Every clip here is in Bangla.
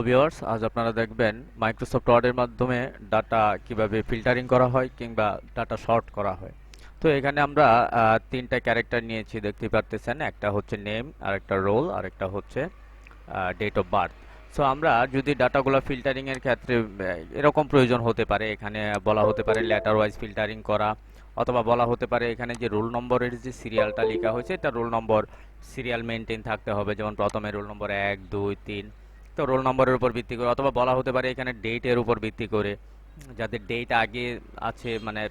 ভিউয়ার্স, আজ আপনারা দেখবেন মাইক্রোসফট ওয়ার্ডের মাধ্যমে ডাটা কিভাবে ফিল্টারিং করা হয় কিংবা ডাটা শর্ট করা হয়। তো এখানে আমরা তিনটা ক্যারেক্টার নিয়েছি, দেখতে পারতেছেন। একটা হচ্ছে নেম, আর একটা রোল, আর একটা হচ্ছে ডেট অফ বার্থ। সো আমরা যদি ডাটাগুলো ফিল্টারিং এর ক্ষেত্রে এরকম প্রয়োজন হতে পারে, এখানে বলা হতে পারে লেটার ওয়াইজ ফিল্টারিং করা, অথবা বলা হতে পারে এখানে যে রোল নম্বরের যে সিরিয়ালটা লেখা হয়েছে এটা রোল নম্বর সিরিয়াল মেনটেন থাকতে হবে, যেমন প্রথমে রোল নম্বর 1 2 3। তো রোল নম্বরের উপর ভিত্তি করে, অথবা বলা হতে পারে এখানে ডেটের উপর ভিত্তি করে, যাদের ডেট আগে আছে, মানে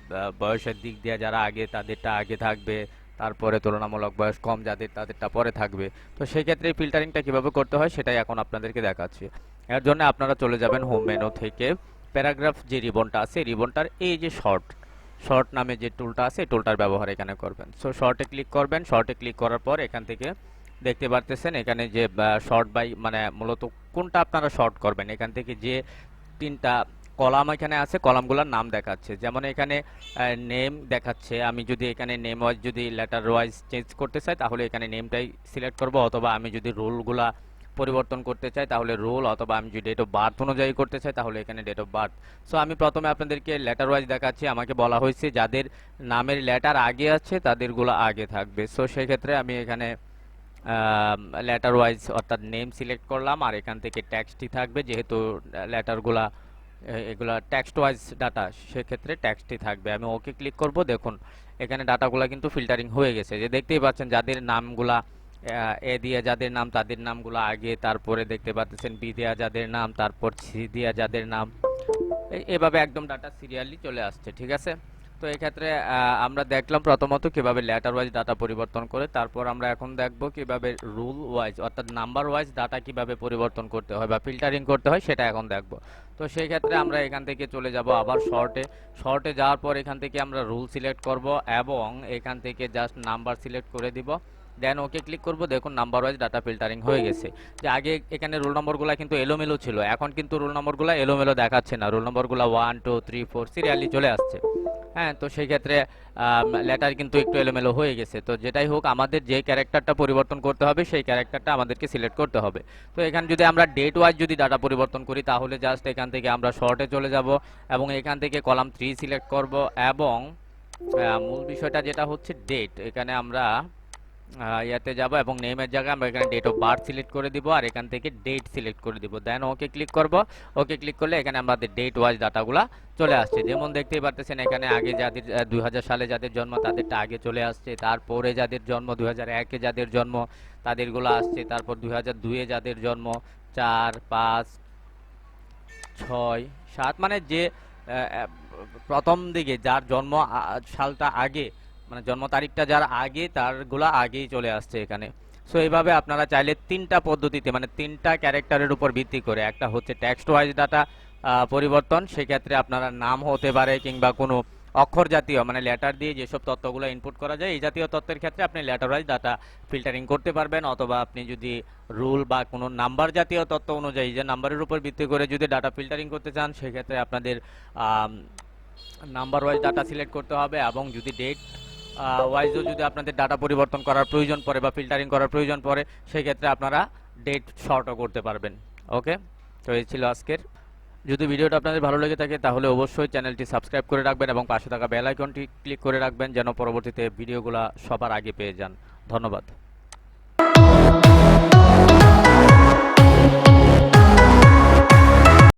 বয়সের দিক দিয়ে যারা আগে, তাদেরটা আগে থাকবে, তারপরে তুলনামূলক বয়স কম যাদের, তাদেরটা পরে থাকবে। তো সেই ক্ষেত্রে ফিল্টারিংটা কিভাবে করতে হয় সেটাই এখন আপনাদেরকে দেখাচ্ছি। এর জন্য আপনারা চলে যাবেন হোম মেনু থেকে, প্যারাগ্রাফ যে রিবনটা আছে, রিবনটার এই যে শর্ট শর্ট নামে যে টুলটা আছে, এই টুলটার ব্যবহার এখানে করবেন। সো শর্টে ক্লিক করবেন। শর্টে ক্লিক করার পর এখান থেকে দেখতে পারতেছেন এখানে যে শর্ট বাই, মানে মূলত কোনটা আপনারা শর্ট করবেন, এখান থেকে যে তিনটা কলাম এখানে আছে, কলামগুলোর নাম দেখাচ্ছে। যেমন এখানে নেম দেখাচ্ছে, আমি যদি এখানে নেম ওয়াইজ যদি লেটার ওয়াইজ চেঞ্জ করতে চাই তাহলে এখানে নেমটাই সিলেক্ট করব, অথবা আমি যদি রোলগুলা পরিবর্তন করতে চাই তাহলে রোল, অথবা আমি যদি ডেট অফ বার্থ অনুযায়ী করতে চাই তাহলে এখানে ডেট অফ বার্থ। সো আমি প্রথমে আপনাদেরকে লেটার ওয়াইজ দেখাচ্ছি। আমাকে বলা হয়েছে যাদের নামের লেটার আগে আছে তাদেরগুলো আগে থাকবে। সো সেক্ষেত্রে আমি এখানে লেটার ওয়াইজ অর্থাৎ নেম সিলেক্ট করলাম, আর এখান থেকে টেক্সটই থাকবে, যেহেতু লেটারগুলা এগুলা টেক্সট ওয়াইজ ডাটা, সেক্ষেত্রে টেক্সটই থাকবে। আমি ওকে ক্লিক করব। দেখুন এখানে ডাটাগুলা কিন্তু ফিল্টারিং হয়ে গেছে, যে দেখতেই পাচ্ছেন যাদের নামগুলা এ দিয়ে যাদের নাম তাদের নামগুলো আগে, তারপরে দেখতে পাচ্ছেন বি দেয়া যাদের নাম, তারপর সি দেয়া যাদের নাম, এভাবে একদম ডাটা সিরিয়ালি চলে আসছে। ঠিক আছে। তো এই ক্ষেত্রে আমরা দেখলাম প্রথমত কিভাবে লেটার ওয়াইজ ডাটা পরিবর্তন করে, তারপর আমরা এখন দেখব কিভাবে রুল ওয়াইজ অর্থাৎ নাম্বার ওয়াইজ ডাটা কিভাবে পরিবর্তন করতে হয় বা ফিল্টারিং করতে হয় সেটা এখন দেখব। তো সেই ক্ষেত্রে আমরা এখান থেকে চলে যাব আবার শর্টে যাওয়ার পর এখান থেকে আমরা রুল সিলেক্ট করব এবং এখান থেকে জাস্ট নাম্বার সিলেক্ট করে দিব, দেন ওকে ক্লিক করব। দেখুন নাম্বার ওয়াইজ ডাটা ফিল্টারিং হয়ে গেছে। যে আগে এখানে রোল নম্বরগুলো কিন্তু এলোমেলো ছিল, এখন কিন্তু রোল নম্বরগুলো এলোমেলো দেখাচ্ছে না, রোল নম্বরগুলো 1 2 3 4 সিরিয়ালি চলে আসছে। হ্যাঁ, তো সেই ক্ষেত্রে লেটার কিন্তু একটু এলোমেলো হয়ে গেছে। তো যেটাই হোক, আমাদের যে ক্যারেক্টারটা পরিবর্তন করতে হবে সেই ক্যারেক্টারটা আমাদেরকে সিলেক্ট করতে হবে। তো এখানে যদি আমরা ডেট ওয়াইজ যদি ডাটা পরিবর্তন করি তাহলে জাস্ট এখান থেকে আমরা শর্টে চলে যাব এবং এখান থেকে কলাম 3 সিলেক্ট করব এবং মূল বিষয়টা যেটা হচ্ছে ডেট, এখানে আমরা ইয়াতে যাব এবং নেমের জায়গায় আমরা এখানে ডেট অফ বার্থ সিলেক্ট করে দিব, আর এখান থেকে ডেট সিলেক্ট করে দিব, দেন ওকে ক্লিক করব। ওকে ক্লিক করলে এখানে আমাদের ডেট ওয়াইজ ডাটাগুলা চলে আসছে। যেমন দেখতেই পারতেছেন এখানে আগে যাদের 2000 সালে যাদের জন্ম তাদেরটা আগে চলে আসছে, তারপরে যাদের জন্ম 2001 এ যাদের জন্ম তাদেরগুলো আসছে, তারপর 2002 এ যাদের জন্ম 4 5 6 7, মানে যে প্রথম দিকে যার জন্ম সালটা আগে, মানে জন্ম তারিখটা যার আগে তারগুলা আগেই চলে আসছে এখানে। সো এইভাবে আপনারা চাইলে তিনটা পদ্ধতিতে, মানে তিনটা ক্যারেক্টারের উপর ভিত্তি করে, একটা হচ্ছে টেক্সট ওয়াইজ ডাটা পরিবর্তন, সেক্ষেত্রে আপনারা নাম হতে পারে কিংবা কোনো অক্ষর জাতীয়, মানে লেটার দিয়ে যেসব তথ্যগুলো ইনপুট করা যায় এই জাতীয় তথ্যের ক্ষেত্রে আপনি লেটার ওয়াইজ ডাটা ফিল্টারিং করতে পারবেন, অথবা আপনি যদি রুল বা কোনো নাম্বার জাতীয় তথ্য অনুযায়ী, যে নাম্বারের উপর ভিত্তি করে যদি ডাটা ফিল্টারিং করতে চান সেক্ষেত্রে আপনাদের নাম্বার ওয়াইজ ডাটা সিলেক্ট করতে হবে। এবং যদি ডেট ওয়াইজও যদি আপনাদের ডাটা পরিবর্তন করার প্রয়োজন পড়ে বা ফিল্টারিং করার প্রয়োজন পড়ে সেক্ষেত্রে আপনারা ডেট শর্টও করতে পারবেন। ওকে, তো এই ছিল আজকের। যদি ভিডিওটা আপনাদের ভালো লেগে থাকে তাহলে অবশ্যই চ্যানেলটি সাবস্ক্রাইব করে রাখবেন এবং পাশে থাকা বেল আইকনটি ক্লিক করে রাখবেন যেন পরবর্তীতে ভিডিওগুলো সবার আগে পেয়ে যান। ধন্যবাদ।